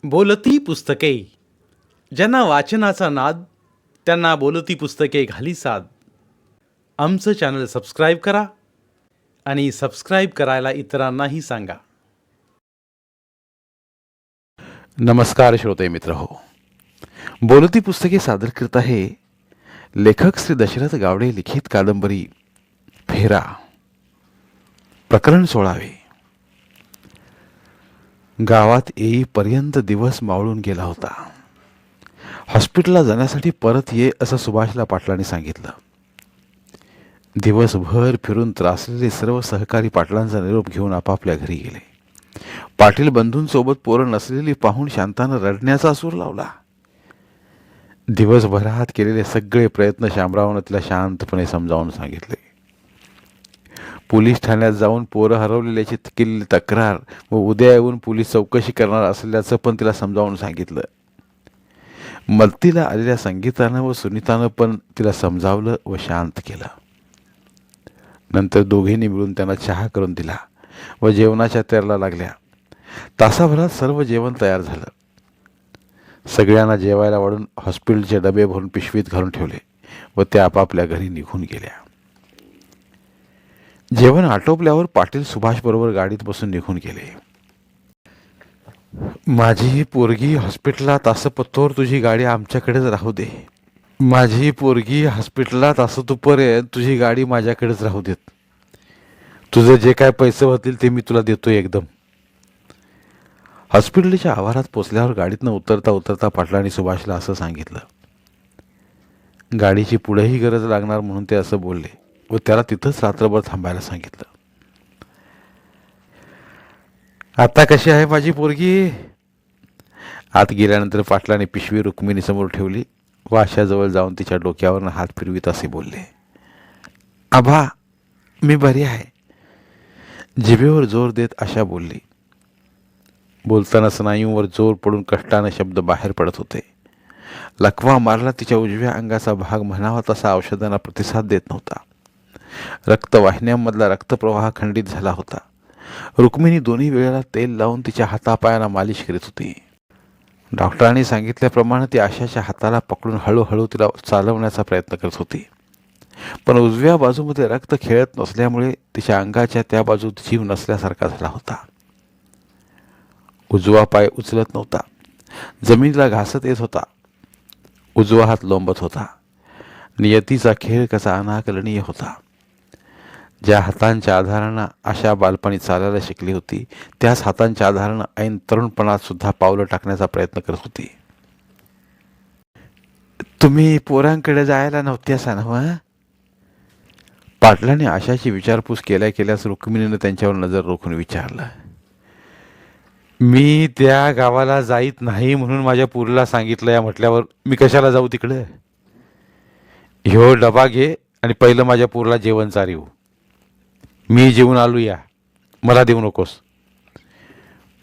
बोलती पुस्तके. ज्यांना वाचनाचा नाद त्यांना बोलती पुस्तके घाली साद. आमचं चॅनल सबस्क्राईब करा आणि सबस्क्राईब करायला इतरांनाही सांगा. नमस्कार श्रोते मित्र हो. बोलती पुस्तके सादर करत आहे लेखक श्री दशरथ गावडे लिखित कादंबरी फेरा, प्रकरण 16. गावात येईपर्यंत दिवस मावळून गेला होता. हॉस्पिटलला जाण्यासाठी परत ये असं सुभाषला पाटलांनी सांगितलं. दिवसभर फिरून त्रासलेले सर्व सहकारी पाटलांचा निरोप घेऊन आपापल्या घरी गेले. पाटील बंधूंसोबत पोरं नसलेली पाहून शांतानं रडण्याचा सूर लावला. दिवसभरात केलेले सगळे प्रयत्न शामरावनं तिला शांतपणे समजावून सांगितले. पोलीस ठाण्यात जाऊन पोरं हरवलेल्याची केलेली तक्रार व उद्या येऊन पोलीस चौकशी करणार असल्याचं पण तिला समजावून सांगितलं. मदतीला आलेल्या संगीतानं व सुनीतानं पण तिला समजावलं व शांत केलं. नंतर दोघींनी मिळून त्यांना चहा करून दिला व जेवणाच्या तयारीला लागल्या. तासाभरात सर्व जेवण तयार झालं. सगळ्यांना जेवायला वाढून हॉस्पिटलचे डबे भरून पिशवीत घालून ठेवले व त्या आपापल्या घरी निघून गेल्या. जेवण आटोपल्यावर पाटील सुभाष बरोबर गाडीत बसून निघून गेले. माझी पोरगी हॉस्पिटलात असं पत्तोवर तुझी गाडी आमच्याकडेच राहू दे. माझी पोरगी हॉस्पिटलात असं तोपर्यंत तुझी गाडी माझ्याकडेच राहू देत. तुझं जे काय पैसे होतील ते मी तुला देतो एकदम. हॉस्पिटलच्या आवारात पोचल्यावर गाडीतनं उतरता उतरता पाटलांनी सुभाषला असं सांगितलं. गाडीची पुढेही गरज लागणार म्हणून ते असं बोलले व त्याला तिथंच रात्रभर थांबायला सांगितलं. आता कशी आहे माझी पोरगी? आत गेल्यानंतर पाटलाने पिशवी रुक्मिणीसमोर ठेवली व आशाजवळ जाऊन तिच्या डोक्यावरनं हात फिरवीत असे बोलले. आभा, मी बरी आहे. जिभेवर जोर देत आशा बोलली. बोलताना स्नायूंवर जोर पडून कष्टाने शब्द बाहेर पडत होते. लकवा मारला तिच्या उजव्या अंगाचा भाग म्हणावा तसा औषधांना प्रतिसाद देत नव्हता. रक्तवाहिन्यांमधला रक्तप्रवाह खंडित झाला होता. रुक्मिणी दोन्ही वेळेला तेल लावून तिच्या हातापायांना मालिश करीत होती. डॉक्टरांनी सांगितल्याप्रमाणे ती आशाच्या हाताला पकडून हळूहळू तिला चालवण्याचा प्रयत्न करत होती. पण उजव्या बाजूमध्ये रक्त खेळत नसल्यामुळे तिच्या अंगाच्या त्या बाजूत जीव नसल्यासारखा झाला होता. उजवा पाय उचलत नव्हता. जमिनीला घासत येत होता. उजवा हात लोंबत होता. नियतीचा खेळ कसा अनाकलनीय होता. ज्या हातांच्या आधारानं आशा बालपणी चालायला शिकली होती त्याच हातांच्या आधारानं ऐन तरुणपणात सुद्धा पावलं टाकण्याचा प्रयत्न करत होती. तुम्ही पोरांकडे जायला नव्हते असा ना? पाटलाने आशाची विचारपूस केल्यास रुक्मिणीनं त्यांच्यावर नजर रोखून विचारलं. मी त्या गावाला जाईत नाही म्हणून माझ्या पोरीला सांगितलं या म्हटल्यावर मी कशाला जाऊ तिकडे? ह्यो डबा घे आणि पहिलं माझ्या पोरीला जेवण चारिव. मी जेवून आलो या, मला देऊ नकोस.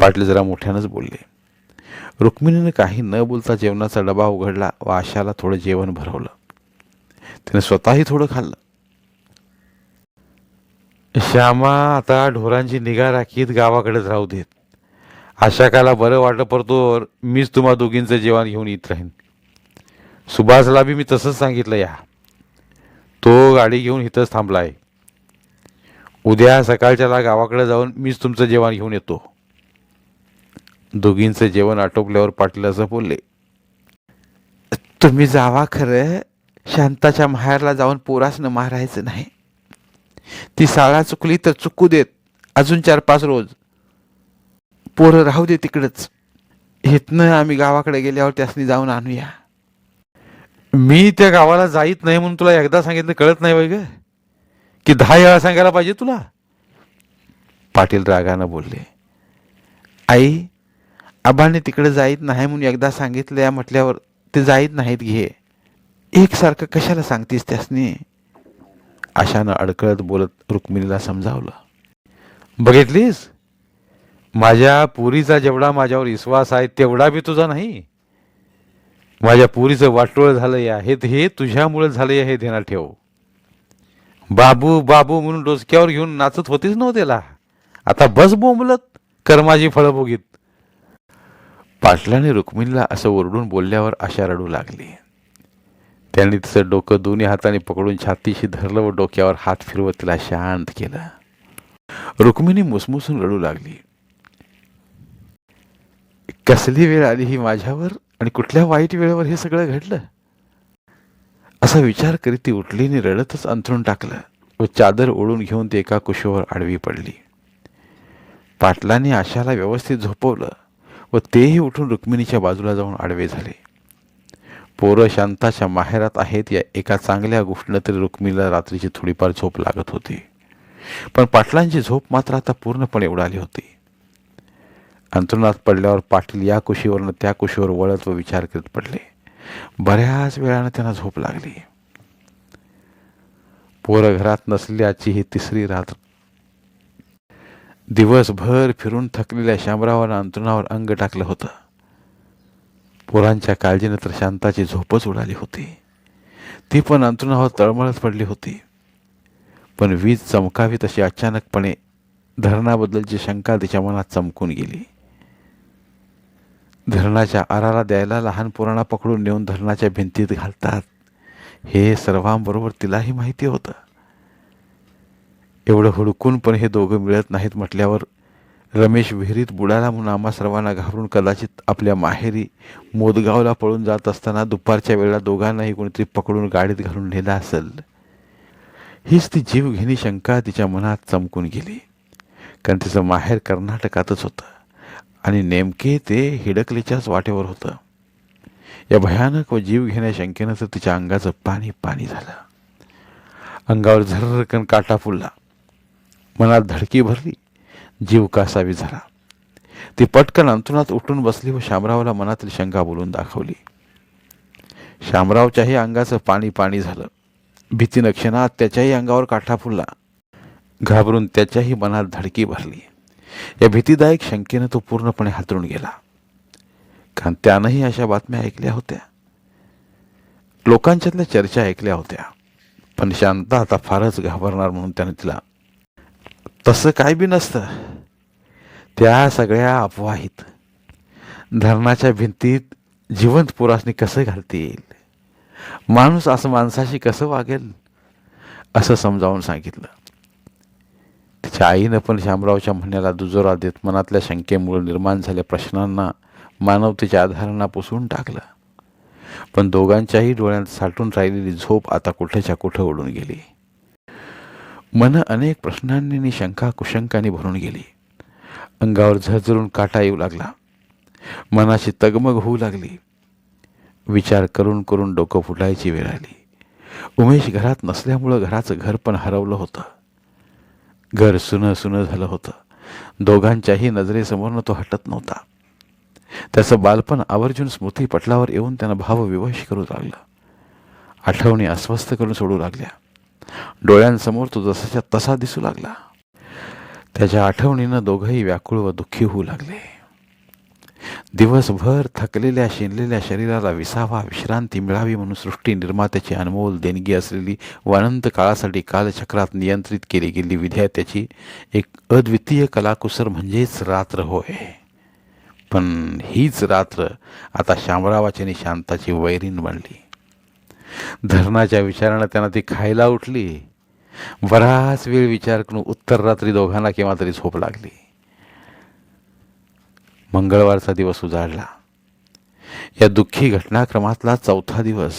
पाटील जरा मोठ्यानंच बोलले. रुक्मिणीने काही न बोलता जेवणाचा डबा उघडला व आशाला थोडं जेवण भरवलं. तिने स्वतःही थोडं खाल्लं. श्यामा, आता ढोरांची निगा राखीत गावाकडेच राहू देत. आशाकाला बरं वाटलं परतोवर मीच तुम्हा दोघींचं जेवण घेऊन येत राहीन. सुभाषला बी मी तसंच सांगितलं या. तो गाडी घेऊन इथंच थांबलाय. उद्या सकाळच्याला गावाकडे जाऊन मीच तुमचं जेवण घेऊन येतो. दोघींचं जेवण आटोपल्यावर पाटील असं बोलले. तुम्ही जावा खरं. शांताच्या माहेरला जाऊन पोरासनं मारायचं नाही. ती शाळा चुकली तर चुकू देत. अजून 4-5 रोज पोरं राहू दे तिकडंच. इथनं आम्ही गावाकडे गेल्यावर त्यासनी जाऊन आणूया. मी त्या गावाला जाईत नाही म्हणून तुला एकदा सांगितलं कळत नाही वय ग? की 10 वेळा सांगायला पाहिजे तुला? पाटील रागानं बोलले. आई, आबाने तिकडे जाईत नाही म्हणून एकदा सांगितलं या म्हटल्यावर ते जाईत नाहीत घे. एकसारखं कशाला सांगतीस त्यासनी? आशानं अडकळत बोलत रुक्मिणीला समजावलं. बघितलीस, माझ्या पुरीचा जेवढा माझ्यावर विश्वास आहे तेवढा बी तुझा नाही. माझ्या पुरीचं वाटोळ झालं या, हे तुझ्यामुळे झालं या, हे ध्यानात ठेव. बाबू बाबू म्हणून डोसक्यावर घेऊन नाचत होतीच नव्ह त्याला. आता बस बोंबलत कर्माची फळं भोगीत. पाटलाने रुक्मिणीला असं ओरडून बोलल्यावर आशा रडू लागली. त्यांनी तिचं डोकं दोन्ही हाताने पकडून छातीशी धरलं व डोक्यावर हात फिरवत तिला शांत केलं. रुक्मिणी मुसमुसून रडू लागली. कसली वेळ आली ही माझ्यावर, आणि कुठल्या वाईट वेळेवर हे सगळं घडलं, असा विचार करीत ती उठली आणि रडतच अंथरून टाकलं व चादर ओढून घेऊन ती एका कुशीवर आडवी पडली. पाटलांनी आशाला व्यवस्थित झोपवलं व तेही उठून रुक्मिणीच्या बाजूला जाऊन आडवे झाले. पोरं शांताच्या माहेरात आहेत या एका चांगल्या गोष्टीनं तरी रुक्मिणीला रात्रीची थोडीफार झोप लागत होती. पण पाटलांची झोप मात्र आता पूर्णपणे उडाली होती. अंथरुणात पडल्यावर पाटील या कुशीवरनं त्या कुशीवर वळत व विचार करीत पडले. बऱ्याच वेळानं त्यांना झोप लागली. पोरं घरात नसलेली आजची ही तिसरी रात्र. दिवसभर फिरून थकलेल्या शामरावानं अंथरुणावर अंग टाकलं होतं. पोरांच्या काळजीनं तर शांताची झोपच उडाली होती. ती पण अंथरुणावर तळमळत पडली होती. पण वीज चमकावी तशी अचानकपणे धरणाबद्दलची शंका तिच्या मनात चमकून गेली. धरणाच्या आराला द्यायला लहान पोरांना पकडून नेऊन धरणाच्या भिंतीत घालतात हे सर्वांबरोबर तिलाही माहिती होतं. एवढं हुडकून पण हे दोघं मिळत नाहीत म्हटल्यावर रमेश विहिरीत बुडाला म्हणून आम्हा सर्वांना घाबरून कदाचित आपल्या माहेरी मोदगावला पळून जात असताना दुपारच्या वेळेला दोघांनाही कोणीतरी पकडून गाडीत घालून नेलं असेल, हीच ती जीवघेणी शंका तिच्या मनात चमकून गेली. कारण तिचं माहेर कर्नाटकातच होतं आणि नेमके ते हिडकलीच्याच वाटेवर होतं. या भयानक व जीव घेण्या शंकेनं तर तिच्या अंगाचं पाणी पाणी झालं. अंगावर झर्रकन काटा फुलला, मनात धडकी भरली, जीव कासावी झाला. ती पटकन अंथरुणात उठून बसली व शामरावला मनातील शंका बोलून दाखवली. शामरावच्याही अंगाचं पाणी पाणी झालं. भीतीनं क्षणात त्याच्याही अंगावर काठा फुलला. घाबरून त्याच्याही मनात धडकी भरली. या भीतीदायक शंकेनं तो पूर्णपणे हातरून गेला. कारण त्यानंही अशा बातम्या ऐकल्या होत्या, लोकांच्यातल्या चर्चा ऐकल्या होत्या. पण शांता आता फारच घाबरणार म्हणून त्याने तिला, तसं काय बी नसतं, त्या सगळ्या अफवाहीत धरणाच्या भिंतीत जिवंत पोरासनी कसं घालतील, माणूस असं माणसाशी कसं वागेल, असं समजावून सांगितलं. तिच्या आईनं पण शामरावच्या म्हणण्याला दुजोरा देत मनातल्या शंकेमुळे निर्माण झालेल्या प्रश्नांना मानवतेच्या आधारांना पुसून टाकलं. पण दोघांच्याही डोळ्यात साठून राहिलेली झोप आता कुठेच्या कुठं उडून गेली. मन अनेक प्रश्नांनी आणि शंका कुशंकांनी भरून गेली. अंगावर झरझरून काटा येऊ लागला. मनाची तगमग होऊ लागली. विचार करून करून डोकं फुटायची वेळ आली. उमेश घरात नसल्यामुळं घराचं घर पण हरवलं होतं. घर सुनं सुनं झालं होतं. दोघांच्याही नजरेसमोरनं तो हटत नव्हता. त्याचं बालपण आवर्जून स्मृतीपटलावर येऊन त्यानं भावविवश करू लागलं. आठवणी अस्वस्थ करून सोडू लागल्या. डोळ्यांसमोर तो जसाच्या तसा दिसू लागला. त्याच्या आठवणीनं दोघंही व्याकुळ व दुःखी होऊ लागले. दिवसभर थकलेल्या शिनलेल्या शरीराला विसावा, विश्रांती मिळावी म्हणून सृष्टी निर्मात्याची अनमोल देणगी असलेली व अनंत काळासाठी कालचक्रात नियंत्रित केली गेलेली विधात्याची एक अद्वितीय कलाकुसर म्हणजेच रात्र होय. पण हीच रात्र आता शामरावाची आणि शांताची वैरीण बनली. धरणाच्या विचारानं त्यांना ती खायला उठली. बराच वेळ विचार करून उत्तर रात्री दोघांना केव्हा तरी झोप लागली. मंगळवारचा दिवस उजाडला. या दुःखी घटनाक्रमातला चौथा दिवस.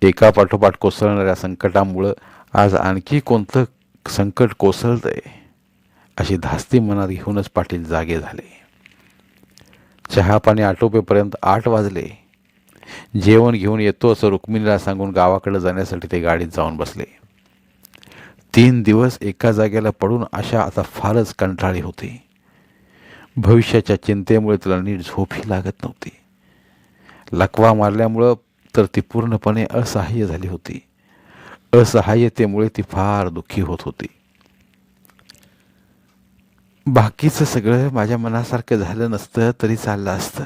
एका पाठोपाठ कोसळणाऱ्या संकटामुळं आज आणखी कोणतं संकट कोसळतंय अशी धास्ती मनात घेऊनच पाटील जागे झाले. चहा पाणी आटोपेपर्यंत 8 वाजले. जेवण घेऊन येतो असं रुक्मिणीला सांगून गावाकडे जाण्यासाठी ते गाडीत जाऊन बसले. 3 दिवस एका जागेला पडून आशा आता फारच कंटाळली होती. भविष्याच्या चिंतेमुळे तिला नीट झोपही लागत नव्हती. लकवा मारल्यामुळं तर ती पूर्णपणे असहाय्य झाली होती. असहाय्यतेमुळे ती फार दुःखी होत होती. बाकीचं सगळं माझ्या मनासारखं झालं नसतं तरी चाललं असतं,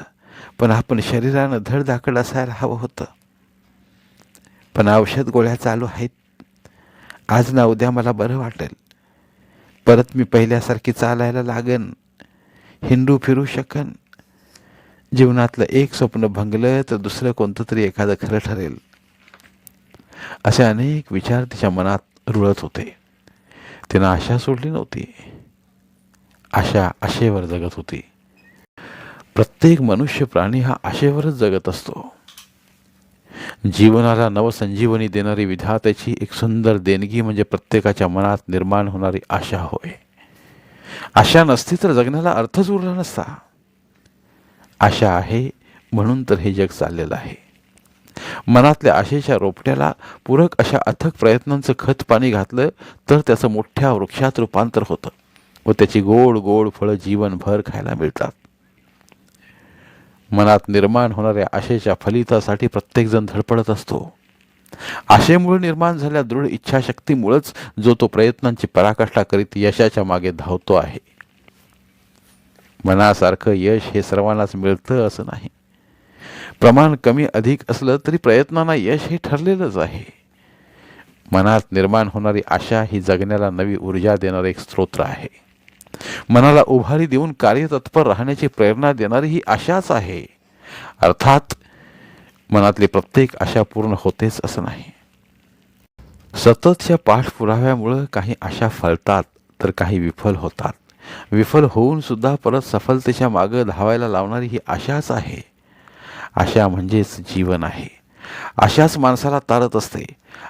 पण आपण शरीरानं धडधाकड असायला हवं होतं. पण औषध गोळ्या चालू आहेत. आज ना उद्या मला बरं वाटेल. परत मी पहिल्यासारखी चालायला लागन, हिंडू फिरू शकन. जीवनातलं एक स्वप्न भंगलं तर दुसरं कोणतं तरी एखादं खरं ठरेल, असे अनेक विचार तिच्या मनात रुळत होते. तिनं आशा सोडली नव्हती. आशा आशेवर जगत होती. प्रत्येक मनुष्य प्राणी हा आशेवरच जगत असतो. जीवनाला नवसंजीवनी देणारी विधात्याची एक सुंदर देणगी म्हणजे प्रत्येकाच्या मनात निर्माण होणारी आशा होय. आशा नसती तर जगण्याला अर्थच उरला नसता. आशा आहे म्हणून तर हे जग चाललेलं आहे. मनातल्या आशेच्या रोपट्याला पूरक अशा अथक प्रयत्नांचं खत पाणी घातलं तर त्याचं मोठ्या वृक्षात रूपांतर होतं व त्याची गोड गोड फळं जीवनभर खायला मिळतात. मनात निर्माण होणाऱ्या आशेच्या फलितासाठी प्रत्येकजण धडपडत असतो. आशेमुळे निर्माण झालेल्या दृढ इच्छाशक्तीमुळेच जो तो प्रयत्नांची पराकाष्ठा करीत यशाच्या मागे धावतो आहे. मनासारखं यश हे सर्वांनाच मिळतं असं नाही. प्रमाण कमी अधिक असलं तरी प्रयत्नांना यश हे ठरलेलंच आहे. मनात निर्माण होणारी आशा ही जगण्याला नवी ऊर्जा देणारे एक स्तोत्र आहे. मनाला उभारी देऊन कार्यतत्पर राहण्याची प्रेरणा देणारी ही आशाच आहे. अर्थात मनातली प्रत्येक आशा पूर्ण होतेच असं नाही. सततच्या पाठपुराव्यामुळं काही आशा फळतात तर काही विफल होतात. विफल होऊन सुद्धा परत सफलतेच्या मागं धावायला लावणारी ही आशाच आहे. आशा म्हणजेच जीवन आहे. आशाच माणसाला तारत असते.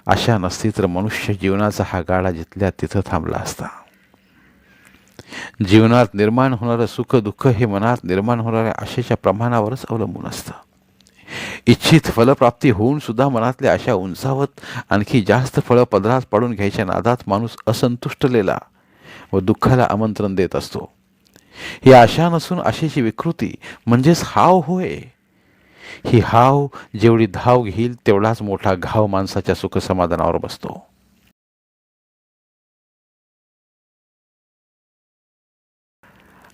आशा नसती तर मनुष्य जीवनाचा हा गाडा जिथल्या तिथं थांबला असता. जीवनात निर्माण होणारं सुख दुःख हे मनात निर्माण होणाऱ्या आशेच्या प्रमाणावरच अवलंबून असतं. इच्छित फलप्राप्ती होऊन सुद्धा मनातल्या आशा उंचावत आणखी जास्त फळं पदरात पाडून घ्यायच्या नादात माणूस असंतुष्टलेला व दुःखाला आमंत्रण देत असतो. ही आशा नसून आशेची विकृती म्हणजेच हाव होय. ही हाव जेवढी धाव घेईल तेवढाच मोठा घाव माणसाच्या सुखसमाधानावर बसतो.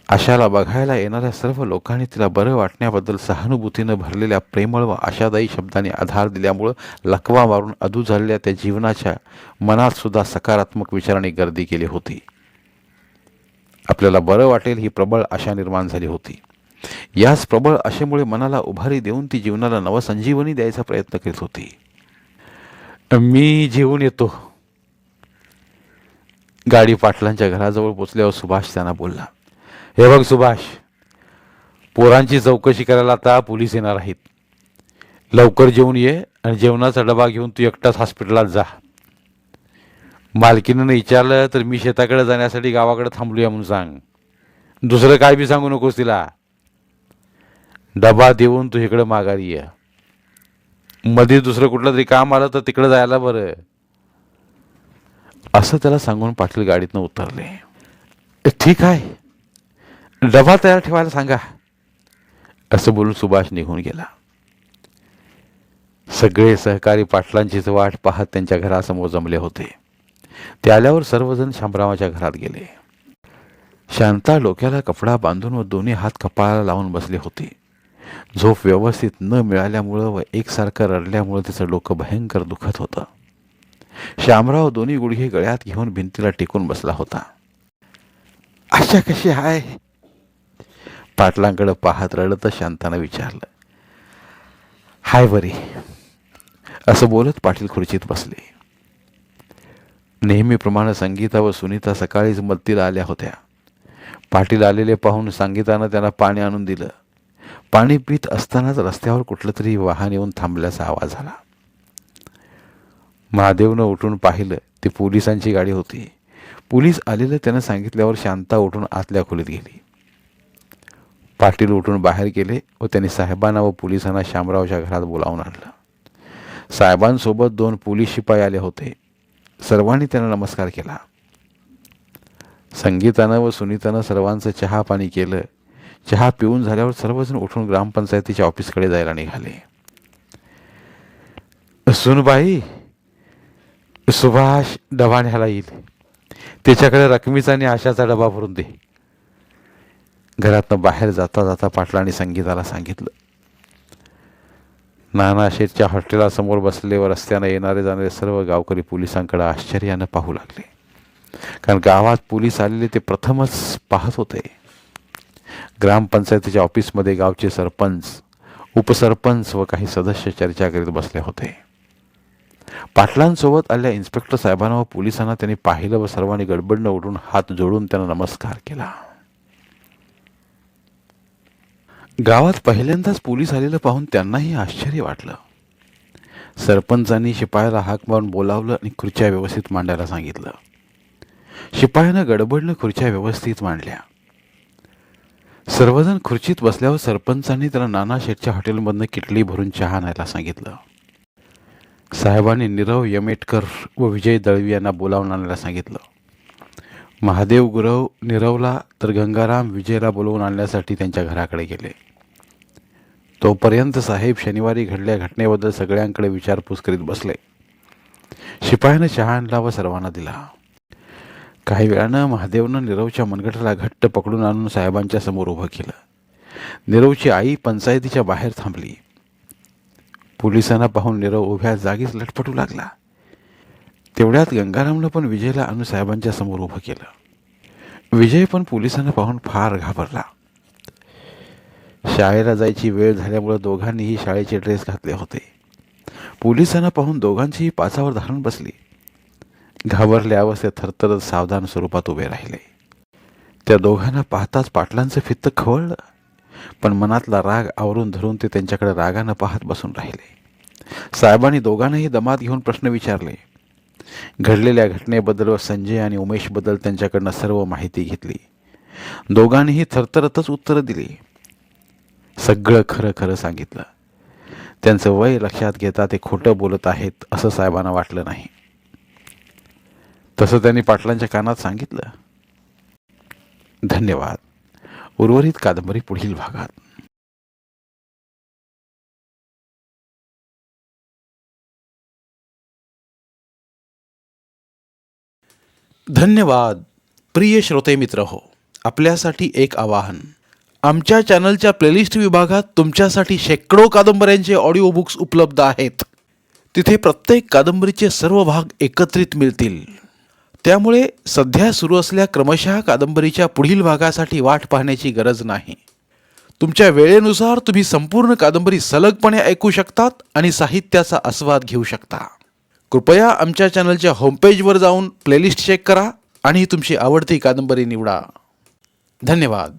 आशाला बघायला येणाऱ्या सर्व लोकांनी तिला बरं वाटण्याबद्दल सहानुभूतीनं भरलेल्या प्रेमळ व आशादायी शब्दांनी आधार दिल्यामुळं लकवा मारून अधू झालेल्या त्या जीवनाच्या मनात सुद्धा सकारात्मक विचारांनी गर्दी केली होती. आपल्याला बरं वाटेल ही प्रबळ आशा निर्माण झाली होती. याच प्रबळ आशेमुळे मनाला उभारी देऊन ती जीवनाला नवसंजीवनी द्यायचा प्रयत्न करीत होती. मी जेवून येतो. गाडी पाटलांच्या घराजवळ पोचल्यावर सुभाष त्यांना बोलला, हे बघ सुभाष, पोरांची चौकशी करायला आता पोलीस येणार आहेत. लवकर जेवून ये आणि जेवणाचा डबा घेऊन तू एकटाच हॉस्पिटलात जा. मालकीनं विचारलं तर मी शेताकडे जाण्यासाठी गावाकडे थांबलूया म्हणून सांग. दुसरं काय बी सांगू नकोस तिला. डबा देऊन तू इकडं माघारी ये. मध्ये दुसरं कुठलं तरी काम आलं तर तिकडं जायला बरं. असं त्याला सांगून पाटील गाडीतनं उतरले. ठीक आहे, डबा तयार ठेवायला सांगा, असं बोलून सुभाष निघून गेला. सगळे सहकारी पाटलांचीच वाट पाहत त्यांच्या घरासमोर जमले होते. ते आल्यावर सर्वजण शामरावाच्या घरात गेले. शांता डोक्याला कपडा बांधून व दोन्ही हात कपाळाला लावून बसले होते. झोप व्यवस्थित न मिळाल्यामुळं व एकसारखं रडल्यामुळं तिचं डोकं भयंकर दुखत होतं. शामराव दोन्ही गुडघे गळ्यात घेऊन भिंतीला टेकून बसला होता. आशा कशी आहे? पाटलांकडे पाहत रडतच शांतानं विचारलं. हाय बरी, असं बोलत पाटील खुर्चीत बसले. नेहमीप्रमाणे संगीता व सुनीता सकाळीच मदतीला आल्या होत्या. पाटील आलेले पाहून संगीतानं त्यांना पाणी आणून दिलं. पाणी पित असतानाच रस्त्यावर कुठलं तरी वाहन येऊन थांबल्याचा आवाज आला. महादेवनं उठून पाहिलं, ती पोलिसांची गाडी होती. पोलीस आलेलं त्यानं सांगितल्यावर शांता उठून आतल्या खोलीत गेली. पाटील उठून बाहेर गेले व त्यांनी साहेबांना व पोलिसांना शामरावच्या घरात बोलावून आणलं. साहेबांसोबत 2 पोलीस शिपाई आले होते. सर्वांनी त्यांना नमस्कार केला. संगीतानं व सुनीतानं सर्वांचं चहा पाणी केलं. चहा पिऊन झाल्यावर सर्वजण उठून ग्रामपंचायतीच्या ऑफिसकडे जायला निघाले. सुनबाई, सुभाष डबा न्यायला येईल, त्याच्याकडे रकमीचा आणि आशाचा डबा भरून दे. घरातनं बाहेर जाता जाता पाटलांनी संगीताला सांगितलं. नानाशेठच्या हॉटेलासमोर बसले व रस्त्यानं येणारे जाणारे सर्व गावकरी पोलिसांकडे आश्चर्यानं पाहू लागले. कारण गावात पोलीस आलेले ते प्रथमच पाहत होते. ग्रामपंचायतीच्या ऑफिसमध्ये गावचे सरपंच, उपसरपंच व काही सदस्य चर्चा करीत बसले होते. पाटलांसोबत आलेल्या इन्स्पेक्टर साहेबांना व पोलिसांना त्यांनी पाहिलं व सर्वांनी गडबडनं उठून हात जोडून त्यांना नमस्कार केला. गावात पहिल्यांदाच पोलीस आलेलं पाहून त्यांनाही आश्चर्य वाटलं. सरपंचांनी शिपायाला हाक मारून बोलावलं आणि खुर्च्या व्यवस्थित मांडायला सांगितलं. शिपायानं गडबडनं खुर्च्या व्यवस्थित मांडल्या. सर्वजण खुर्चीत बसल्यावर सरपंचांनी त्याला नाना शेठच्या हॉटेलमधनं किटली भरून चहा आणायला सांगितलं. साहेबांनी नीरव यमेटकर व विजय दळवी यांना बोलावून आणायला सांगितलं. महादेव गुरव नीरवला तर गंगाराम विजयला बोलवून आणण्यासाठी त्यांच्या घराकडे गेले. तोपर्यंत साहेब शनिवारी घडलेल्या घटनेबद्दल सगळ्यांकडे विचारपूस करीत बसले. शिपायानं चहा आणला व सर्वांना दिला. काही वेळानं महादेवनं नीरवच्या मनगटाला घट्ट पकडून आणून साहेबांच्या समोर उभं केलं. नीरवची आई पंचायतीच्या बाहेर थांबली. पोलिसांना पाहून नीरव उभ्या जागीच लटपटू लागला. तेवढ्यात गंगारामनं पण विजयला आणून साहेबांच्या समोर उभं केलं. विजय पण पोलिसांना पाहून फार घाबरला. शाळेला जायची वेळ झाल्यामुळे दोघांनीही शाळेचे ड्रेस घातले होते. पोलिसांना पाहून दोघांचीही पाचावर धरून बसली. घाबरल्या अवस्थेत थरथरत सावधान स्वरूपात उभे राहिले. त्या दोघांना पाहताच पाटलांचं फित्त खवळलं, पण मनातला राग आवरून धरून ते त्यांच्याकडे रागानं पाहत बसून राहिले. साहेबांनी दोघांनाही दमात घेऊन प्रश्न विचारले. घडलेल्या घटनेबद्दल व संजय आणि उमेशबद्दल त्यांच्याकडनं सर्व माहिती घेतली. दोघांनीही थरथरतच उत्तरं दिली. सगळं खरं खरं सांगितलं. त्यांचं वय लक्षात घेता ते खोटं बोलत आहेत असं साहेबांना वाटलं नाही. तसं त्यांनी पाटलांच्या कानात सांगितलं. धन्यवाद. उर्वरित कादंबरी पुढील भागात. धन्यवाद. प्रिय श्रोते मित्र हो, आपल्यासाठी एक आवाहन. आमच्या चॅनलच्या प्लेलिस्ट विभागात तुमच्यासाठी शेकडो कादंबऱ्यांचे ऑडिओ बुक्स उपलब्ध आहेत. तिथे प्रत्येक कादंबरीचे सर्व भाग एकत्रित मिळतील. त्यामुळे सध्या सुरू असलेल्या क्रमशः कादंबरीच्या पुढील भागासाठी वाट पाहण्याची गरज नाही. तुमच्या वेळेनुसार तुम्ही संपूर्ण कादंबरी सलगपणे ऐकू शकतात आणि साहित्याचा आस्वाद घेऊ शकता. कृपया आमच्या चॅनलच्या होमपेजवर जाऊन प्लेलिस्ट चेक करा आणि तुमची आवडती कादंबरी निवडा. धन्यवाद.